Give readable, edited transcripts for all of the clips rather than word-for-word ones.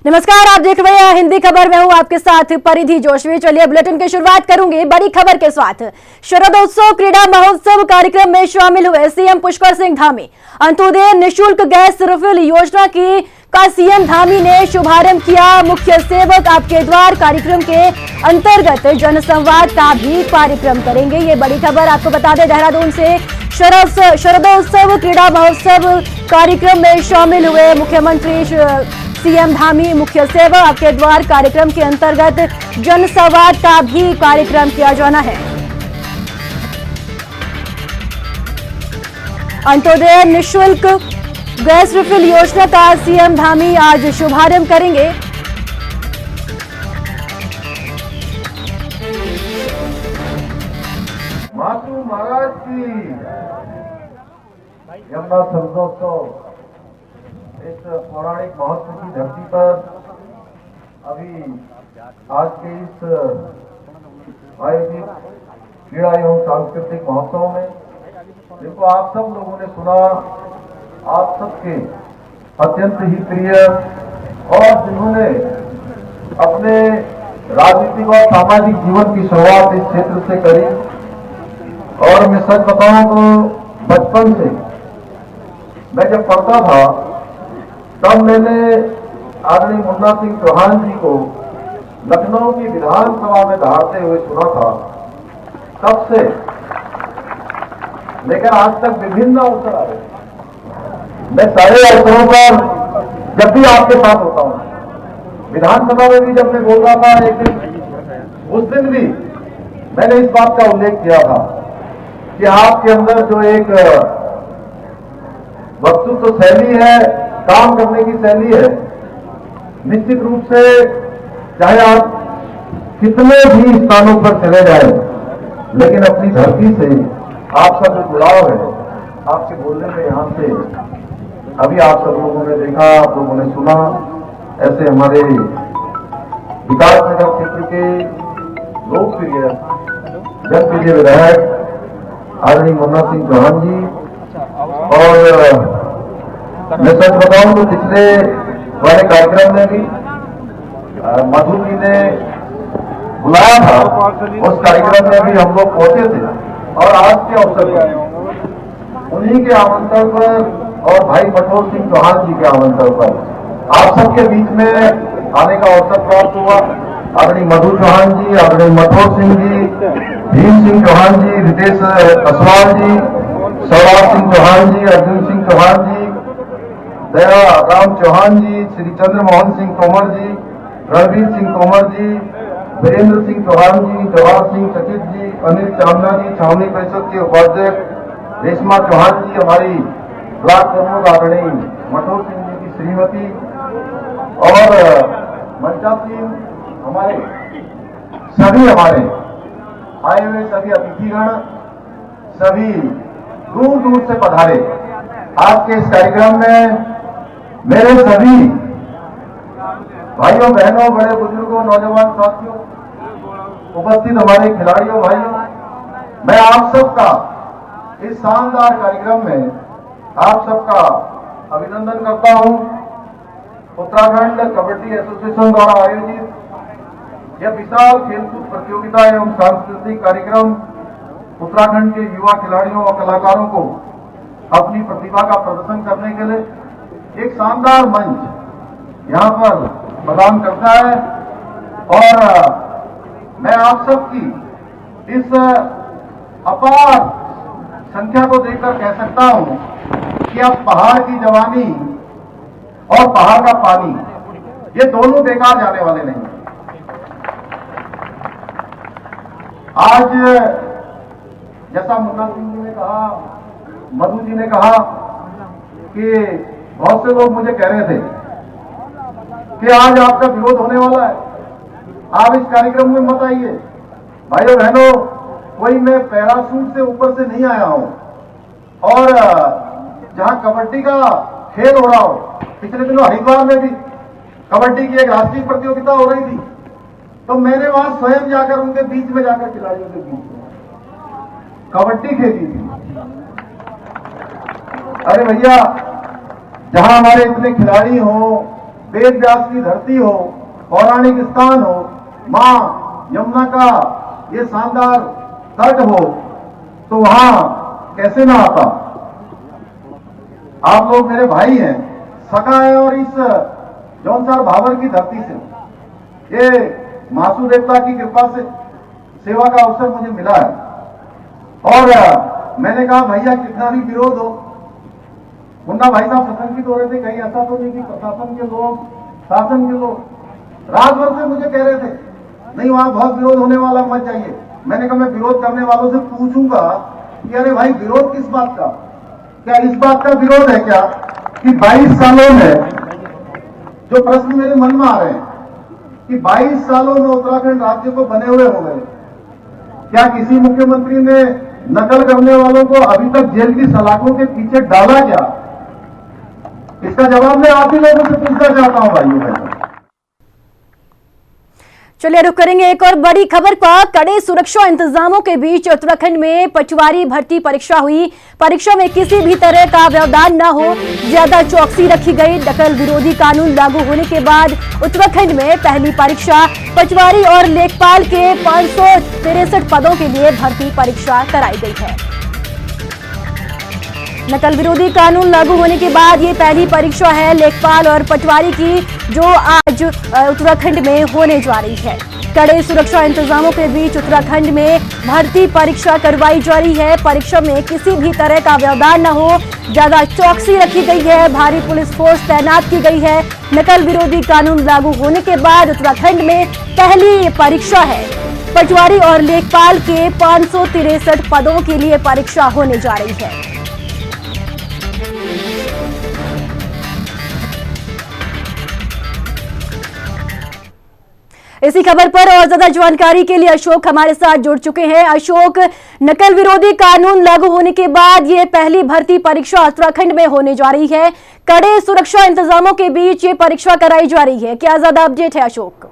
नमस्कार, आप देख रहे हैं हिंदी खबर। मैं हूं आपके साथ परिधि जोशी। चलिए बुलेटिन की शुरुआत करूंगी बड़ी खबर के साथ। शरदोत्सव क्रीड़ा महोत्सव कार्यक्रम में शामिल हुए सीएम पुष्कर सिंह धामी। अंत्योदय निःशुल्क गैस रिफिल योजना का सीएम धामी ने शुभारंभ किया। मुख्य सेवक आपके द्वार कार्यक्रम के अंतर्गत जनसंवाद का भी कार्यक्रम करेंगे। ये बड़ी खबर आपको बता दें, देहरादून से शरदोत्सव क्रीड़ा महोत्सव कार्यक्रम में शामिल हुए मुख्यमंत्री सीएम धामी। मुख्य सेवा आपके द्वार कार्यक्रम के अंतर्गत जनसंवाद का भी कार्यक्रम किया जाना है। अंत्योदय निःशुल्क गैस रिफिल योजना का सीएम धामी आज शुभारंभ करेंगे। मातू महाराज की यमुना शरदोत्सव इस पौराणिक महत्व की धरती पर अभी आज के इस आयोजित क्रीड़ा एवं सांस्कृतिक महोत्सव में जिनको आप सब लोगों ने सुना, आप सबके अत्यंत ही प्रिय और जिन्होंने अपने राजनीतिक और सामाजिक जीवन की शुरुआत इस क्षेत्र से करी। और मैं सच बताऊं तो बचपन से मैं जब पढ़ता था तब मैंने आदरणीय मुन्ना सिंह चौहान जी को लखनऊ की विधानसभा में दहाड़ते हुए सुना था। तब से लेकर आज तक विभिन्न अवसर आए, मैं सारे अवसरों पर जब भी आपके साथ होता हूं। विधानसभा में भी जब मैं बोल रहा था एक दिन, उस दिन भी मैंने इस बात का उल्लेख किया था कि आपके अंदर जो एक वक्तृत्व शैली है, काम करने की शैली है, निश्चित रूप से चाहे आप कितने भी स्थानों पर चले जाए, लेकिन अपनी धरती से आपका जो जुड़ाव है, आपके बोलने में यहाँ से अभी आप सब लोगों ने देखा, आप लोगों ने सुना। ऐसे हमारे विकासनगर क्षेत्र के लोकप्रिय जनप्रिय विधायक आदरणीय मुन्ना सिंह चौहान जी, और मैं सच बताऊं तो पिछले वाले कार्यक्रम में भी मधु जी ने बुलाया था, उस कार्यक्रम में भी हम लोग पहुंचे थे। और आज के अवसर पर उन्हीं के आमंत्रण पर और भाई मठोर सिंह चौहान जी के आमंत्रण पर आप सबके बीच में आने का अवसर प्राप्त हुआ। आदरणीय मधु चौहान जी, आदरणीय मठोर सिंह जी, भीम सिंह चौहान जी, रितेश असवाल जी, सौराज सिंह चौहान जी, अर्जुन सिंह चौहान जी, दया राम चौहान जी, श्री चंद्र मोहन सिंह तोमर जी, रणवीर सिंह तोमर जी, वीरेंद्र सिंह चौहान जी, जवाहर सिंह चकित जी, अनिल चांदना जी, छावनी परिषद के उपाध्यक्ष रेशमा चौहान जी, हमारी ब्लॉक प्रमुख आदरणीय मठोर सिंह जी की श्रीमती, और मंचासीन हमारे आए हुए सभी अतिथिगण, सभी दूर दूर से पधारे आज के इस कार्यक्रम में मेरे सभी भाइयों बहनों, बड़े बुजुर्गों, नौजवान साथियों, उपस्थित हमारे खिलाड़ियों भाइयों, मैं आप सबका इस शानदार कार्यक्रम में आप सबका अभिनंदन करता हूं। उत्तराखंड कबड्डी एसोसिएशन द्वारा आयोजित यह विशाल खेलकूद प्रतियोगिता एवं सांस्कृतिक कार्यक्रम उत्तराखंड के युवा खिलाड़ियों और कलाकारों को अपनी प्रतिभा का प्रदर्शन करने के लिए एक शानदार मंच यहाँ पर प्रदान करता है। और मैं आप सबकी इस अपार संख्या को देखकर कह सकता हूं कि अब पहाड़ की जवानी और पहाड़ का पानी ये दोनों बेकार जाने वाले नहीं। आज जैसा मुन्ना सिंह जी ने कहा, मधु जी ने कहा कि बहुत से लोग मुझे कह रहे थे कि आज आपका विरोध होने वाला है, आप इस कार्यक्रम में मत आइए। भाइयों बहनों, कोई मैं पैराशूट से ऊपर से नहीं आया हूं। और जहां कबड्डी का खेल हो रहा हो, पिछले दिनों हरिद्वार में भी कबड्डी की एक राष्ट्रीय प्रतियोगिता हो रही थी, तो मैंने वहां स्वयं जाकर उनके बीच में जाकर खिलाड़ियों के बीच में कबड्डी खेली थी। अरे भैया, जहां हमारे इतने खिलाड़ी हों, वेद व्यास की धरती हो, पौराणिक स्थान हो, मां यमुना का ये शानदार तट हो, तो वहां कैसे ना आता। आप लोग मेरे भाई हैं, सखा है, और इस जौनसार भावर की धरती से ये मासू देवता की कृपा से सेवा का अवसर मुझे मिला है। और मैंने कहा भैया कितना भी विरोध हो, मुन्ना भाई साहब सशंकित हो रहे थे, कहीं ऐसा तो नहीं कि प्रशासन के लोग, शासन के लोग रात भर से मुझे कह रहे थे नहीं वहां बहुत विरोध होने वाला, मत जाइए। मैंने कहा मैं विरोध करने वालों से पूछूंगा कि अरे भाई विरोध किस बात का, क्या इस बात का विरोध है क्या कि 22 सालों में, जो प्रश्न मेरे मन में आ रहे हैं कि 22 सालों में उत्तराखंड राज्य को बने हुए हो गए, क्या किसी मुख्यमंत्री ने नकल करने वालों को अभी तक जेल की सलाखों के पीछे डाला क्या? इसका जवाब मैं आप ही लोगों से पूछना चाहता हूं भाइयों बहनों। चलिए रुक करेंगे एक और बड़ी खबर पर। कड़े सुरक्षा इंतजामों के बीच उत्तराखंड में पटवारी भर्ती परीक्षा हुई। परीक्षा में किसी भी तरह का व्यवधान न हो, ज्यादा चौकसी रखी गई। नकल विरोधी कानून लागू होने के बाद उत्तराखंड में पहली परीक्षा पटवारी और लेखपाल के 563 पदों के लिए भर्ती परीक्षा कराई गई है। नकल विरोधी कानून लागू होने के बाद ये पहली परीक्षा है लेखपाल और पटवारी की, जो आज उत्तराखंड में होने जा रही है। कड़े सुरक्षा इंतजामों के बीच उत्तराखंड में भर्ती परीक्षा करवाई जा रही है। परीक्षा में किसी भी तरह का व्यवधान न हो, ज्यादा चौकसी रखी गई है। भारी पुलिस फोर्स तैनात की गई है। नकल विरोधी कानून लागू होने के बाद उत्तराखंड में पहली परीक्षा है। पटवारी और लेखपाल के 563 पदों के लिए परीक्षा होने जा रही है। इसी खबर पर और ज्यादा जानकारी के लिए अशोक हमारे साथ जुड़ चुके हैं। अशोक, नकल विरोधी कानून लागू होने के बाद ये पहली भर्ती परीक्षा उत्तराखंड में होने जा रही है। कड़े सुरक्षा इंतजामों के बीच ये परीक्षा कराई जा रही है, क्या ज्यादा अपडेट है अशोक?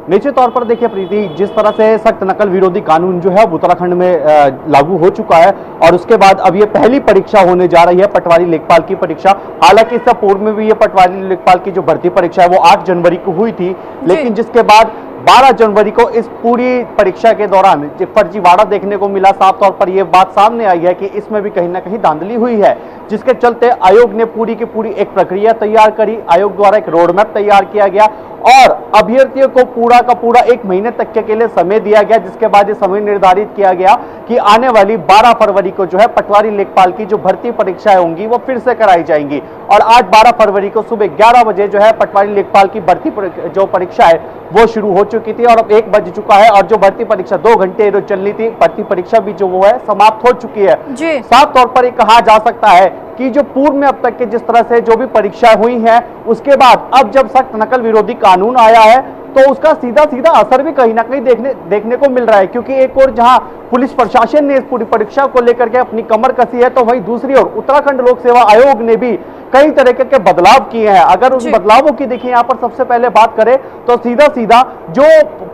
निश्चित तौर पर देखिए प्रीति, जिस तरह से सख्त नकल विरोधी कानून जो है अब उत्तराखंड में लागू हो चुका है और उसके बाद अब ये पहली परीक्षा होने जा रही है पटवारी लेखपाल की परीक्षा। हालांकि इससे पूर्व में भी ये पटवारी लेखपाल की जो भर्ती परीक्षा है वो 8 जनवरी को हुई थी, लेकिन जिसके बाद 12 जनवरी को इस पूरी परीक्षा के दौरान फर्जीवाड़ा देखने को मिला। साफ तौर पर यह बात सामने आई है कि इसमें भी कहीं ना कहीं धांधली हुई है, जिसके चलते आयोग ने पूरी की पूरी एक प्रक्रिया तैयार करी। आयोग द्वारा एक रोड मैप तैयार किया गया और अभ्यर्थियों को पूरा का पूरा 1 महीने तक के लिए समय दिया गया, जिसके बाद ये समय निर्धारित किया गया कि आने वाली 12 फरवरी को जो है पटवारी लेखपाल की जो भर्ती परीक्षाएं होंगी वो फिर से कराई जाएंगी। और आज 12 फरवरी को सुबह 11 बजे जो है पटवारी लेखपाल की भर्ती जो परीक्षा है वो शुरू हो चुकी थी और अब 1 बज चुका है और जो भर्ती परीक्षा 2 घंटे रोज चलनी थी, भर्ती परीक्षा भी जो वो है समाप्त हो चुकी है। साफ तौर पर कहा जा सकता है कि जो पूर्व में अब तक के जिस तरह से जो भी परीक्षा हुई है, उसके बाद अब जब सख्त नकल विरोधी कानून आया है तो उसका सीधा सीधा असर भी कहीं ना कहीं देखने को मिल रहा है। क्योंकि एक और जहां पुलिस प्रशासन ने इस पूरी परीक्षा को लेकर के अपनी कमर कसी है, तो वहीं दूसरी ओर उत्तराखंड लोक सेवा आयोग ने भी कई तरह के बदलाव किए हैं। अगर उन बदलावों की देखिए यहाँ पर सबसे पहले बात करें तो सीधा सीधा जो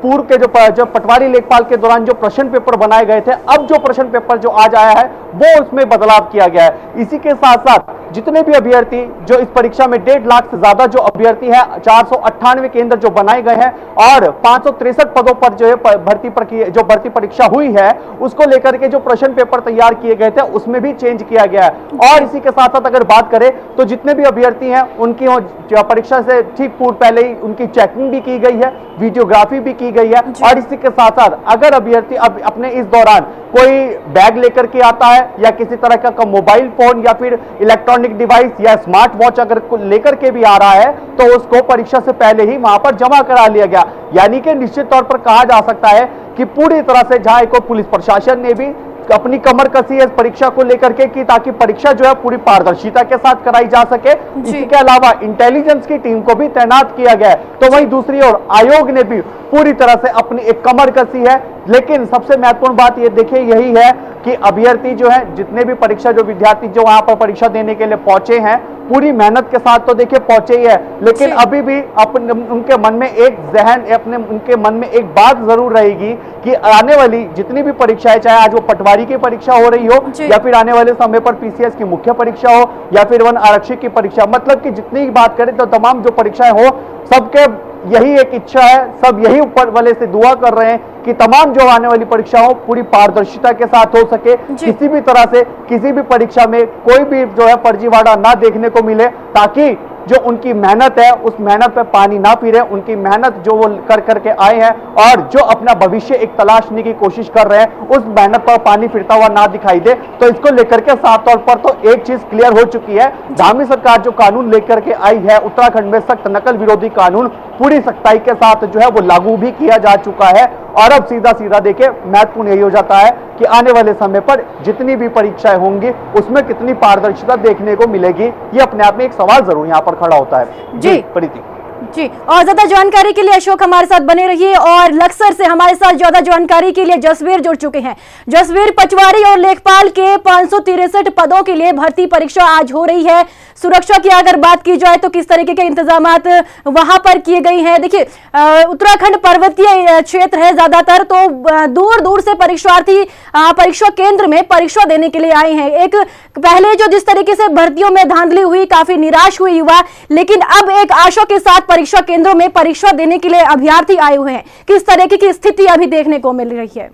पूर्व के जो पटवारी लेखपाल के दौरान जो प्रश्न पेपर बनाए गए थे, अब जो प्रश्न पेपर जो आज आया है वो उसमें बदलाव किया गया है। इसी के साथ साथ जितने भी अभ्यर्थी जो इस परीक्षा में 1.5 लाख से ज्यादा जो अभ्यर्थी है, 498 केंद्र जो बनाए गए हैं और 563 पदों पर जो है भर्ती परीक्षा हुई है, उसको लेकर के जो प्रश्न पेपर तैयार किए गए थे उसमें भी चेंज किया गया है। और इसी के साथ साथ अगर बात करें तो जितने भी अभ्यर्थी हैं उनकी परीक्षा से ठीक पूर्व पहले ही उनकी चेकिंग भी की गई है, वीडियोग्राफी भी की गई है। और इसी के साथ साथ अगर अभ्यर्थी अपने इस दौरान कोई बैग लेकर के आता है या किसी तरह का मोबाइल फोन या फिर इलेक्ट्रॉनिक डिवाइस या स्मार्ट वॉच अगर लेकर के भी आ रहा है तो उसको परीक्षा से पहले ही वहां पर जमा करा लिया गया। यानी कि निश्चित तौर पर कहा जा सकता है कि पूरी तरह से जहां एक पुलिस प्रशासन ने भी अपनी कमर कसी है इस परीक्षा को लेकर के कि ताकि परीक्षा जो है पूरी पारदर्शिता के साथ कराई जा सके। इसी के अलावा इंटेलिजेंस की टीम को भी तैनात किया गया है। तो वहीं दूसरी ओर आयोग ने भी पूरी तरह से अपनी एक कमर कसी है लेकिन सबसे महत्वपूर्ण बात ये देखिए यही है कि अभ्यर्थी जो है, जितने भी परीक्षा जो विद्यार्थी जो वहां पर परीक्षा देने के लिए पहुंचे हैं, पूरी मेहनत के साथ तो देखिए पहुंचे ही है, लेकिन अभी भी अपने उनके मन में एक उनके मन में एक बात जरूर रहेगी कि आने वाली जितनी भी परीक्षाएं, चाहे आज वो पटवारी की परीक्षा हो रही हो या फिर आने वाले समय पर पीसीएस की मुख्य परीक्षा हो या फिर वन आरक्षक की परीक्षा, मतलब कि जितनी बात करें तो तमाम जो परीक्षाएं हो, सबके यही एक इच्छा है, सब यही ऊपर वाले से दुआ कर रहे हैं कि तमाम जो आने वाली परीक्षा हो पूरी पारदर्शिता के साथ हो सके, किसी भी तरह से किसी भी परीक्षा में कोई भी जो है फर्जीवाड़ा ना देखने को मिले, ताकि जो उनकी मेहनत है उस मेहनत पे पानी ना पी रहे, उनकी मेहनत जो वो कर करके आए हैं और जो अपना भविष्य एक तलाशने की कोशिश कर रहे हैं, उस मेहनत पर पानी फिरता हुआ ना दिखाई दे। तो इसको लेकर के साफ तौर पर तो एक चीज क्लियर हो चुकी है, धामी सरकार जो कानून लेकर के आई है उत्तराखंड में, सख्त नकल विरोधी कानून पूरी सख्ताई के साथ जो है वो लागू भी किया जा चुका है। और अब सीधा सीधा देखिए महत्वपूर्ण यही हो जाता है कि आने वाले समय पर जितनी भी परीक्षाएं होंगी उसमें कितनी पारदर्शिता देखने को मिलेगी, ये अपने आप में एक सवाल जरूर यहाँ पर खड़ा होता है। जी प्रीति जी, और ज्यादा जानकारी के लिए अशोक हमारे साथ बने रहिए, और लक्सर से हमारे साथ ज्यादा जानकारी के लिए जसवीर जुड़ चुके हैं। जसवीर, पटवारी और लेखपाल के 563 पदों के लिए भर्ती परीक्षा आज हो रही है। सुरक्षा की अगर बात की जाए तो किस तरीके के इंतजामात वहां पर किए गए हैं? देखिए, उत्तराखंड पर्वतीय क्षेत्र है ज्यादातर, तो दूर दूर से परीक्षार्थी परीक्षा केंद्र में परीक्षा देने के लिए आए हैं। एक पहले जो जिस तरीके से भर्तियों में धांधली हुई, काफी निराश हुए युवा, लेकिन अब एक आशा के साथ परीक्षा केंद्रों में परीक्षा देने के लिए अभ्यर्थी आए हुए हैं। किस तरीके की स्थिति अभी देखने को मिल रही है?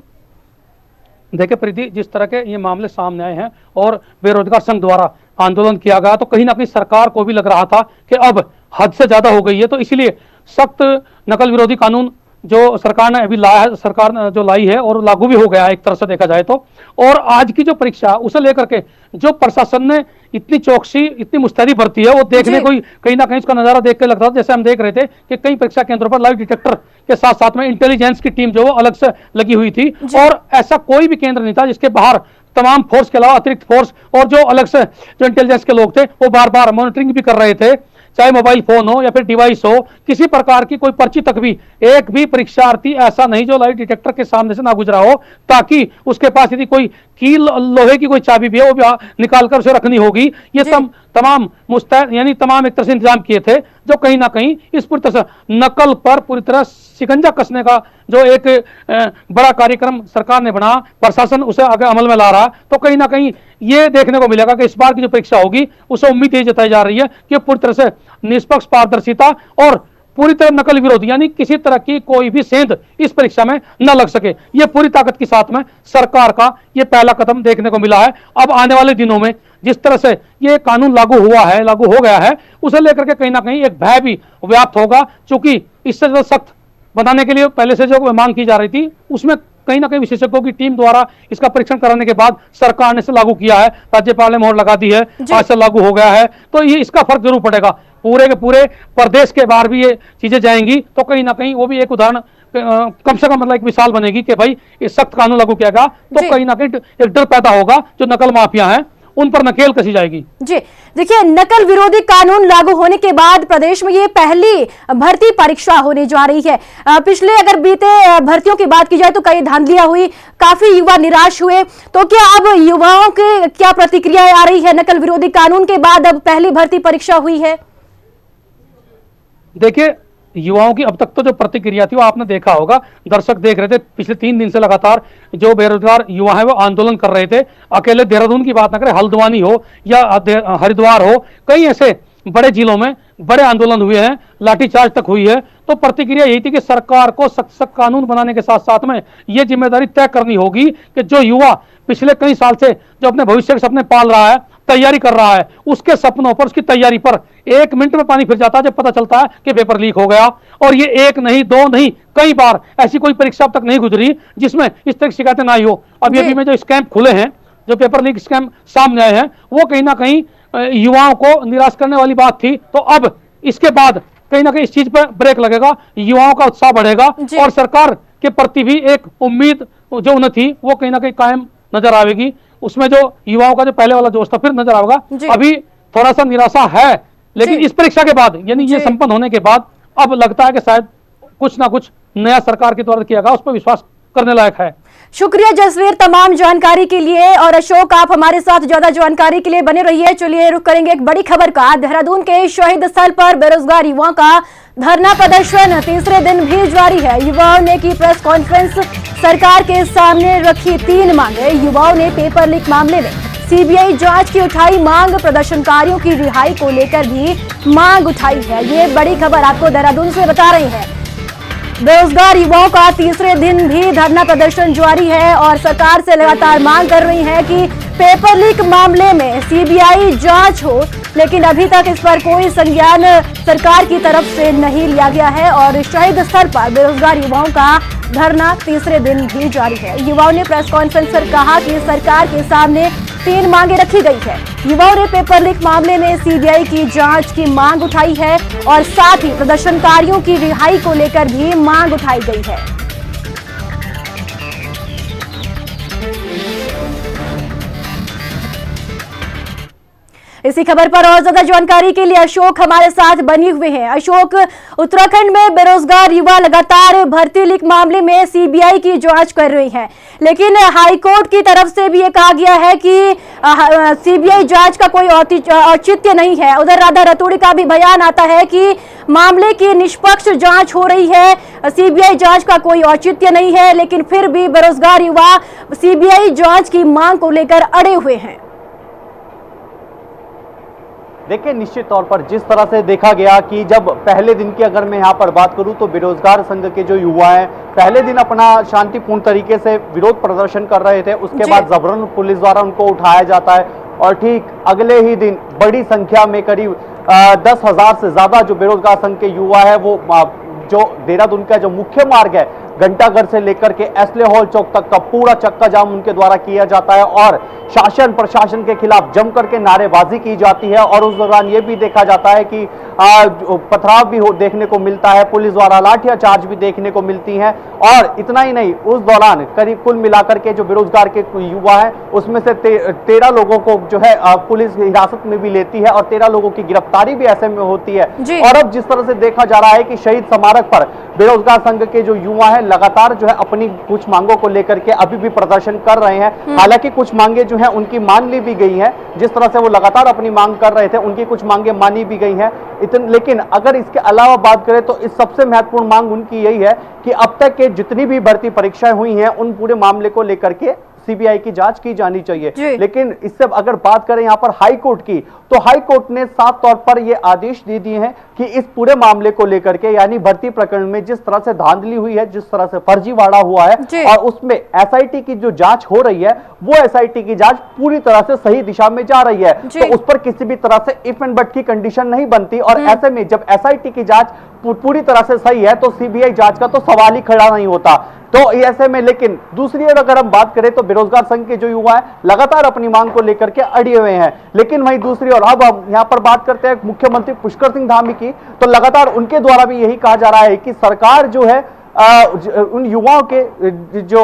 देखिए प्रीति, जिस तरह के ये मामले सामने आए हैं और बेरोजगार संघ द्वारा आंदोलन किया गया, तो कहीं ना कहीं सरकार को भी लग रहा था कि अब हद से ज्यादा हो गई है, तो इसलिए सख्त नकल विरोधी कानून जो सरकार ने अभी लाया है, सरकार ने जो लाई है और लागू भी हो गया है एक तरह से देखा जाए तो। और आज की जो परीक्षा उसे लेकर के जो प्रशासन ने इतनी चौकसी, इतनी मुस्तैदी बरती है, वो देखने को कहीं ना कहीं उसका नजारा देख के लगता था, जैसे हम देख रहे थे कि कई परीक्षा केंद्रों पर लाइव डिटेक्टर के साथ साथ में इंटेलिजेंस की टीम जो वो अलग से लगी हुई थी, और ऐसा कोई भी केंद्र नहीं था जिसके बाहर तमाम फोर्स के अलावा अतिरिक्त फोर्स और जो अलग से जो इंटेलिजेंस के लोग थे वो बार बार मॉनिटरिंग भी कर रहे थे, चाहे मोबाइल फोन हो या फिर डिवाइस हो, किसी प्रकार की कोई पर्ची तक भी एक भी परीक्षार्थी ऐसा नहीं जो लाइट डिटेक्टर के सामने से ना गुजरा हो, ताकि उसके पास यदि कोई कील लोहे की कोई चाबी भी है वो भी निकालकर उसे रखनी होगी। ये तमाम मुस्तैद यानी तमाम एक तरह से इंतजाम किए थे, जो कहीं ना कहीं इस पूरी तरह से नकल पर पूरी तरह शिकंजा कसने का जो एक बड़ा कार्यक्रम सरकार ने बना, प्रशासन उसे आगे अमल में ला रहा, तो कहीं ना कहीं ये देखने को मिलेगा कि इस बार की जो परीक्षा होगी उसे उम्मीद ये जताई जा रही है कि पूरी तरह से निष्पक्ष, पारदर्शिता और पूरी तरह नकल विरोधी यानी किसी तरह की कोई भी सेंध इस परीक्षा में न लग सके, ये पूरी ताकत के साथ में सरकार का ये पहला कदम देखने को मिला है। अब आने वाले दिनों में जिस तरह से ये कानून लागू हो गया है, उसे लेकर के कहीं ना कहीं एक भय भी व्याप्त होगा, चूंकि इससे जो सख्त बनाने के लिए पहले से जो मांग की जा रही थी, उसमें कहीं ना कहीं विशेषज्ञों की टीम द्वारा इसका परीक्षण कराने के बाद सरकार ने इसे लागू किया है, राज्यपाल ने मोहर लगा दी है, आज से लागू हो गया है, तो ये इसका फर्क जरूर पड़ेगा। पूरे के पूरे प्रदेश के बाहर भी ये चीजें जाएंगी, तो कहीं ना कहीं वो भी एक उदाहरण कम से कम मतलब एक मिसाल बनेगी कि भाई ये सख्त कानून लागू किया गया, तो कहीं ना कहीं एक डर पैदा होगा, जो नकल माफिया हैं उन पर नकेल कसी जाएगी। जी देखिए, नकल विरोधी कानून लागू होने के बाद प्रदेश में ये पहली भर्ती परीक्षा होने जा रही है। पिछले अगर बीते भर्तियों की बात की जाए तो कई धांधलियां हुई, काफी युवा निराश हुए, तो क्या अब युवाओं की क्या प्रतिक्रिया आ रही है? नकल विरोधी कानून के बाद अब पहली भर्ती परीक्षा हुई है। देखिए, युवाओं की अब तक तो जो प्रतिक्रिया थी वो आपने देखा होगा, दर्शक देख रहे थे, पिछले 3 दिन से लगातार जो बेरोजगार युवा है वो आंदोलन कर रहे थे। अकेले देहरादून की बात ना करें, हल्द्वानी हो या हरिद्वार हो, कई ऐसे बड़े जिलों में बड़े आंदोलन हुए हैं, लाठीचार्ज तक हुई है। तो प्रतिक्रिया यही थी कि सरकार को सख्त कानून बनाने के साथ साथ में ये जिम्मेदारी तय करनी होगी कि जो युवा पिछले कई साल से जो अपने भविष्य के सपने पाल रहा है, तैयारी कर रहा है, उसके सपनों पर, उसकी तैयारी पर 1 मिनट में पानी फिर जाता है जब पता चलता है कि पेपर लीक हो गया। और ये 1 नहीं 2 नहीं, कई बार ऐसी कोई परीक्षा अब तक नहीं गुजरी जिसमें इस तरह की शिकायतें ना हो। अब ये भी में जो स्कैम खुले हैं, जो पेपर लीक स्कैम सामने आए हैं, वो कहीं ना कहीं युवाओं को निराश करने वाली बात थी। तो अब इसके बाद कहीं ना कहीं इस चीज पर ब्रेक लगेगा, युवाओं का उत्साह बढ़ेगा और सरकार के प्रति भी एक उम्मीद जो उन्हें थी वो कहीं ना कहीं कायम नजर आएगी। उसमें जो युवाओं का जो पहले वाला जोश था फिर नजर आएगा। अभी थोड़ा सा निराशा है, लेकिन इस परीक्षा के बाद यानी ये संपन्न होने के बाद अब लगता है कि शायद कुछ ना कुछ नया सरकार के द्वारा किया गया उस पर विश्वास करने लायक है। शुक्रिया जसवीर तमाम जानकारी के लिए, और अशोक आप हमारे साथ ज्यादा जानकारी के लिए बने रहिए। चलिए रुक करेंगे एक बड़ी खबर का। देहरादून के शहीद स्थल पर बेरोजगार युवाओं का धरना प्रदर्शन तीसरे दिन भी जारी है। युवाओं ने की प्रेस कॉन्फ्रेंस, सरकार के सामने रखी 3 मांगे। युवाओं ने पेपर लीक मामले में सीबीआई जांच की उठाई मांग, प्रदर्शनकारियों की रिहाई को लेकर भी मांग उठाई है। ये बड़ी खबर आपको देहरादून से बता रही है। बेरोजगार युवाओं का तीसरे दिन भी धरना प्रदर्शन जारी है और सरकार से लगातार मांग कर रही है कि पेपर लीक मामले में सीबीआई जांच हो, लेकिन अभी तक इस पर कोई संज्ञान सरकार की तरफ से नहीं लिया गया है और शहीद स्थल पर बेरोजगार युवाओं का धरना तीसरे दिन भी जारी है। युवाओं ने प्रेस कॉन्फ्रेंस कर कहा कि सरकार के सामने 3 मांगे रखी गई है। युवाओं ने पेपर लीक मामले में सीबीआई की जांच की मांग उठाई है और साथ ही प्रदर्शनकारियों की रिहाई को लेकर भी मांग उठाई गई है। इसी खबर पर और ज्यादा जानकारी के लिए अशोक हमारे साथ बने हुए हैं। अशोक, उत्तराखंड में बेरोजगार युवा लगातार भर्ती लीक मामले में सीबीआई की जांच कर रही हैं, लेकिन हाईकोर्ट की तरफ से भी ये कहा गया है कि सीबीआई जांच का कोई औचित्य नहीं है। उधर राधा रतूड़ी का भी बयान आता है कि मामले की निष्पक्ष जांच हो रही है, सीबीआई जांच का कोई औचित्य नहीं है, लेकिन फिर भी बेरोजगार युवा सीबीआई जांच की मांग को लेकर अड़े हुए हैं। देखिए, निश्चित तौर पर जिस तरह से देखा गया कि जब पहले दिन की अगर मैं यहाँ पर बात करूँ तो बेरोजगार संघ के जो युवा हैं पहले दिन अपना शांतिपूर्ण तरीके से विरोध प्रदर्शन कर रहे थे, उसके बाद जबरन पुलिस द्वारा उनको उठाया जाता है और ठीक अगले ही दिन बड़ी संख्या में करीब 10,000 से ज्यादा जो बेरोजगार संघ के युवा है वो जो देहरादून का जो मुख्य मार्ग है घंटाघर से लेकर के एसले हॉल चौक तक का पूरा चक्का जाम उनके द्वारा किया जाता है और शासन प्रशासन के खिलाफ जम करके नारेबाजी की जाती है। और उस दौरान ये भी देखा जाता है कि पथराव भी देखने को मिलता है, पुलिस द्वारा लाठीचार्ज भी देखने को मिलती है। और इतना ही नहीं, उस दौरान करीब कुल मिलाकर के जो बेरोजगार के युवा है उसमें से 13 लोगों को जो है पुलिस हिरासत में भी लेती है और 13 लोगों की गिरफ्तारी भी ऐसे में होती है। और अब जिस तरह से देखा जा रहा है कि शहीद स्मारक पर बेरोजगार संघ के जो युवा है लगातार जो है अपनी कुछ मांगों को लेकर के अभी भी प्रदर्शन कर रहे हैं। हालांकि कुछ मांगे जो है उनकी मान ली भी गई है, जिस तरह से वो लगातार अपनी मांग कर रहे थे उनकी कुछ मांगे मानी भी गई हैं। लेकिन अगर इसके अलावा बात करें तो इस सबसे महत्वपूर्ण मांग उनकी यही है कि अब तक के जितनी भी भर्ती परीक्षाएं हुई हैं उन पूरे मामले को लेकर के सीबीआई की जांच की जानी चाहिए। लेकिन इससे अगर बात करें यहां पर हाई कोर्ट की, तो हाई कोर्ट ने साफ तौर पर यह आदेश दे दिए हैं कि इस पूरे मामले को लेकर के यानी भर्ती प्रकरण में जिस तरह से धांधली हुई है, जिस तरह से फर्जीवाड़ा हुआ है और उसमें एसआईटी की जो जांच हो रही है वो एसआईटी की जांच पूरी तरह से सही दिशा में जा रही है, तो उस पर किसी भी तरह से इफ एंड बट की कंडीशन नहीं बनती। और ऐसे में जब एसआईटी की जांच पूरी तरह से सही है तो सीबीआई जांच का तो सवाल ही खड़ा नहीं होता। तो ऐसे में लेकिन दूसरी ओर अगर हम बात करें तो बेरोजगार संघ के जो युवा है लगातार अपनी मांग को लेकर के अड़े हुए हैं। लेकिन वहीं दूसरी ओर अब हम यहाँ पर बात करते हैं मुख्यमंत्री पुष्कर सिंह धामी की, तो लगातार उनके द्वारा भी यही कहा जा रहा है कि सरकार जो है उन युवाओं के जो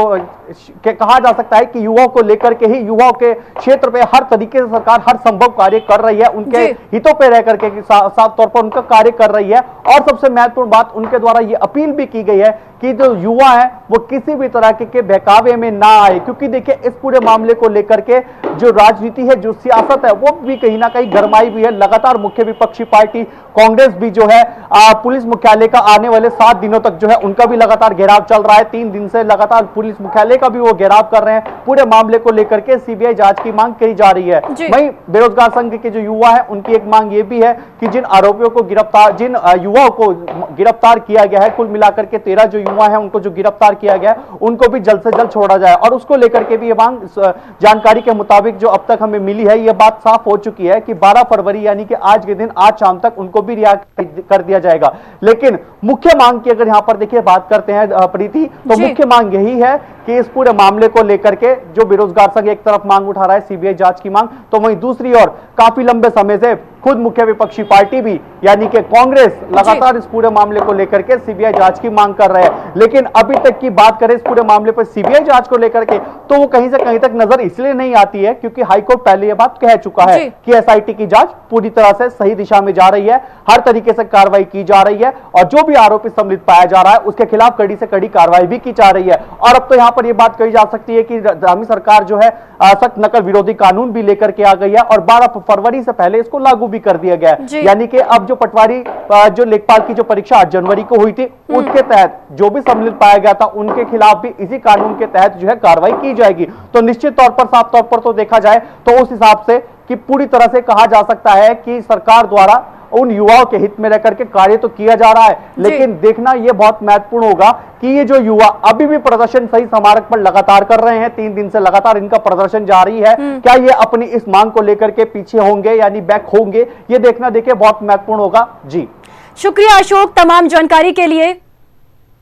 कहा जा सकता है कि युवाओं को लेकर के ही युवाओं के क्षेत्र पे हर तरीके से सरकार हर संभव कार्य कर रही है, उनके हितों पे रह करके साफ तौर पर उनका कार्य कर रही है। और सबसे महत्वपूर्ण बात उनके द्वारा ये अपील भी की गई है कि जो युवा है वो किसी भी तरह के बहकावे में ना आए, क्योंकि देखिए इस पूरे मामले को लेकर के जो राजनीति है, जो सियासत है वो भी कहीं ना कहीं गरमाई भी है। लगातार मुख्य विपक्षी पार्टी कांग्रेस भी जो है पुलिस मुख्यालय का आने वाले 7 दिनों तक जो है उनका भी लगातार घेराव चल रहा है। 3 दिन से लगातार पुलिस मुख्यालय का भी वो घेराव कर रहे हैं। पूरे मामले को लेकर के सीबीआई जांच की मांग की जा रही है। वहीं बेरोजगार संघ के जो युवा है उनकी एक मांग ये भी है कि जिन आरोपियों को जिन युवाओं को गिरफ्तार किया गया है, कुल मिलाकर के 13 जो युवा है उनको जो गिरफ्तार किया गया है उनको भी जल्द से जल्द छोड़ा जाए। और उसको लेकर के भी ये मांग जानकारी के मुताबिक जो अब तक हमें मिली है, ये बात साफ हो चुकी है कि 12 फरवरी यानी कि आज के दिन आज शाम तक उनको भी रिहा कर दिया जाएगा। लेकिन मुख्य मांग की अगर यहां पर देखिए बात करते हैं प्रीति, तो मुख्य मांग यही है कि इस पूरे मामले को लेकर के जो बेरोजगार संघ एक तरफ मांग उठा रहा है सीबीआई जांच की मांग, तो वहीं दूसरी ओर काफी लंबे समय से खुद मुख्य विपक्षी पार्टी भी यानी कि कांग्रेस लगातार इस पूरे मामले को लेकर के सीबीआई जांच की मांग कर रहे हैं। लेकिन अभी तक की बात करें इस पूरे मामले पर सीबीआई जांच को लेकर के, तो वो कहीं से कहीं तक नजर इसलिए नहीं आती है क्योंकि हाईकोर्ट पहले यह बात कह चुका है कि एसआईटी की जांच पूरी तरह से सही दिशा में जा रही है, हर तरीके से कार्रवाई की जा रही है और जो भी आरोपी सम्मिलित पाया जा रहा है उसके खिलाफ कड़ी से कड़ी कार्रवाई भी की जा रही है। और अब तो यहां पर यह बात कही जा सकती है कि हंगामी सरकार जो है सख्त नकल विरोधी कानून भी लेकर के आ गई है और 12 फरवरी से पहले इसको लागू भी कर दिया गया है। यानी कि अब जो पटवारी जो लेखपाल की जो परीक्षा 8 जनवरी को हुई थी उसके तहत जो भी सम्मिलित पाया गया था उनके खिलाफ भी इसी कानून के तहत जो है कार्रवाई की जाएगी। तो निश्चित तौर पर साफ तौर पर तो देखा जाए तो उस हिसाब से कि पूरी तरह से कहा जा सकता है कि सरकार द्वारा उन युवाओं के हित में रहकर के कार्य तो किया जा रहा है, लेकिन देखना यह बहुत महत्वपूर्ण होगा कि ये जो युवा अभी भी प्रदर्शन सही स्मारक पर लगातार कर रहे हैं, 3 दिन से लगातार इनका प्रदर्शन जारी है, क्या ये अपनी इस मांग को लेकर के पीछे होंगे यानी बैक होंगे, ये देखना देखिए बहुत महत्वपूर्ण होगा। जी शुक्रिया अशोक तमाम जानकारी के लिए।